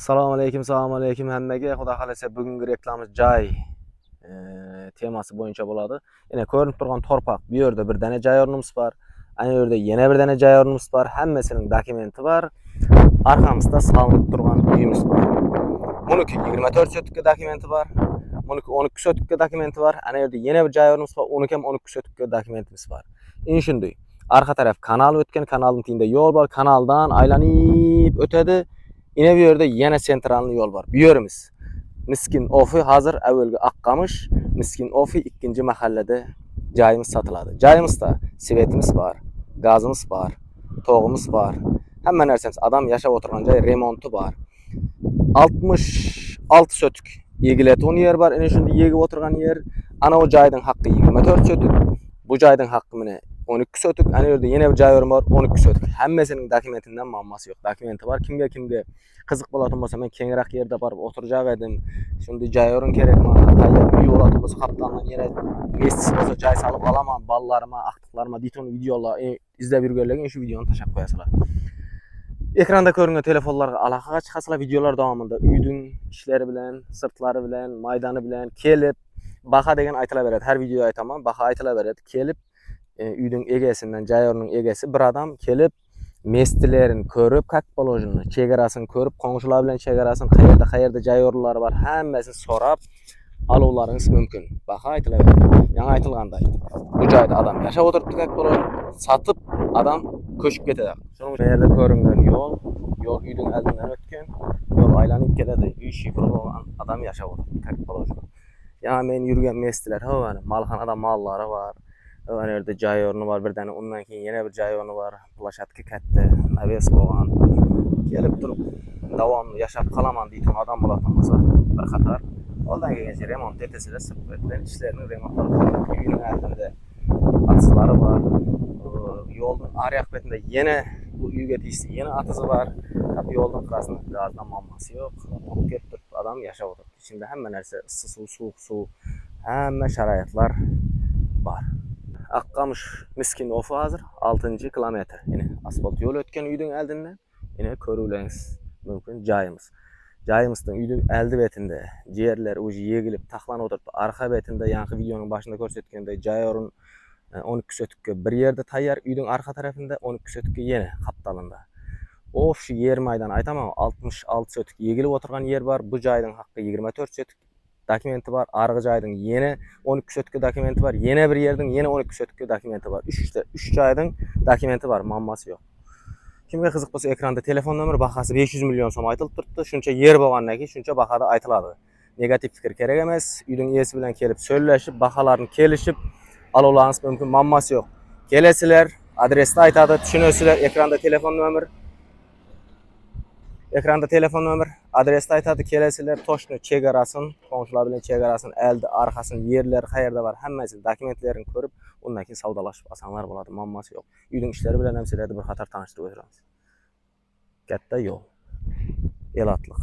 Assalomu alaykum hammaga. Xudo xolasa bugungi reklamamiz joy temasi bo'yicha bo'ladi. Yine ko'rinib turgan torpaq. Bu yerda bir dana joy o'rnimiz bor. Ana yerda yana bir dana joy o'rnimiz bor. Hammasining dokumenti bor. Arxamizda solinib turgan uyimiz bor. Buniki 24 sotikka dokumenti bor. Buniki 12 sotikka dokumenti bor. Ana yerda yana bir joy o'rnimiz bor. Uniki ham 12 sotikka dokumentimiz bor. Endi shunday. Arxa taraf kanal o'tgan, kanalning tiyinda yo'l bor. Kanaldan aylanib o'tadi. Yine bir yerde yana sentralni yol var. Bir yerimiz Miskin Ofi hazır evvelgi Akkamış, Miskin Ofi ikinci mahallede joyimiz satıladi. Joyimizda svetimiz var, gazımız var, toğumuz var. Hamma narsamiz adam yaşab o'tirgan joy remonti var. 66 sotik egileton yer var. Ana shunda yegib o'tirgan yer. Ana o joyning haqqi 24 sotik. Bu joyning haqqi mana 12 sotik. Ana yerda yana bir joy var 12 sotik. Hammasining dokumentidan muammosi yo'q. Dokumenti var. Kimga qiziq bo'ladigan bo'lsa men kengroq yerda borib o'tirjak edim. Shunda joy o'rin kerakmi? Tayyor uy bo'ladigan bo'lsa qaptandan yana mestis bo'lsa joy solib olaman bolalarima, aqtiqlarima deyton videolar izlab yurganlarga shu videoni tashlab qo'yasizlar. Ekranda ko'ringan telefonlarga aloqaga chiqasizlar. Videolar davomida uyning ishlari bilan, sirtlari bilan, maydoni bilan kelib baha degan aytilaveradi. Har videoda aytaman, baha aytilaveradi. Kelib uyning egasidan, joy o'rnining egasi bir adam kelib mestilerin ko'rib, как положено, chegarasini ko'rib, qo'ng'ilar bilan chegarasini qayerda joy o'rinlari bor, hammasini so'rab olovlaringiz mumkin. Baha aytilaveradi. Yana aytilganday. Bu joyda adam yashab o'tiribdi, как положено, satib adam ko'chib ketadi. Shuning uchun yerda ko'ringan yo'l uyning oldidan o'tgan, yo'l aylanib keladi. Uy shifr bo'lgan adam yashab o'tiribdi, как положено. Yana men yurgan mestiler, mana malxonada mallari var. Ana yerda joy o'rni bor, bir dana undan keyin yana bir joy o'rni bor. Plashatka katta, naves bo'lgan. Kelib turib davomli yashab qolaman deydigan odam bo'ladigan bo'lsa, bir qator oldin kelgancha remont etasizlar, sirtlar ishlarini remontlab uyning oldida atzlari bor. Yo'lning ariq betida yana bu uyga tegishli yana atizi bor. Tabii yo'lning qirasida gazdan muammosi yo'q. Kelib turib odam yashab o'tiribdi. Ichida hamma narsa, issiq suv, sovuq suv, hamma sharoitlar bor. Akkamış Miskin Ofi hazır 6. kilometr. Yine asfalt yol o'tgan uyning oldidan yine ko'ruvlaringiz mumkin joyimiz. Joyimizning uyning oldi betida yerlar o'zi yegilib, taxlanib o'tiribdi. Arxa betida yangi videoning boshida ko'rsatganday joy o'rin 12 sotikka bir yerda tayyor, uyning arxa tarafida 12 sotikka yana qaptalinda. Shu yer maydoni aytaman 66 sotik yegilib o'tirgan yer bor. Bu joyning haqqi 24 sotik. Dokumenti var. Argı joyning yana 12 sotikka dokumenti var. Yana bir yerning yana 12 sotikka dokumenti var. 3 joyning dokumenti var. Muammosi yo'q. Kimga qiziq bo'lsa ekranda telefon nomeri bahasi 500 million so'm aytilib turibdi. Shuncha yer bo'lgandan keyin shuncha bahada aytiladi. Negativ fikr kerak emas. Uyning egasi bilan kelib so'zlashib, bahalarni kelishib olovlaringiz mumkin. Muammosi yo'q. Kelasizlar, adresni aytadi, tushunasizlar. Ekranda telefon nomer, adresni aytadi, kelasizlar, toshni chegarasin, qo'shnilar bilan chegarasin, oldi, arxasini, yerlar qayerda bor, hammasini dokumentlarini ko'rib, undan keyin savdolashib osonlar bo'ladi, muammosi yo'q. Uyning ishlari bilan ham sizlarni bir qator tanishtirib o'tiramiz. Katta yo'l. Elatliq.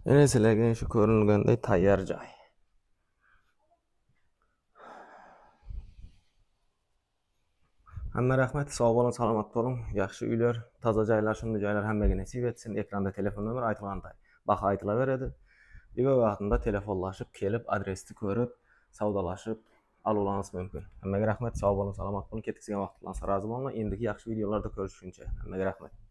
Yine sizlarga shu ko'ringanday tayyor joy. Hamma rahmat, sog' bo'ling, salomat bo'ling. Yaxshi uylar, toza joylar, shunday joylar hammaga nasib etsin. Ekranda telefon nomeri aytilganday. Baho aytilaveradi. Video vaqtida telefonlashib, kelib, adresni ko'rib, savdolashib olishingiz mumkin. Hammaga rahmat, sog' bo'ling, salomat bo'ling. Ketkizgan vaqtlardan rozi bo'linglar. Endigi yaxshi videolarda ko'rishguncha. Hammaga rahmat.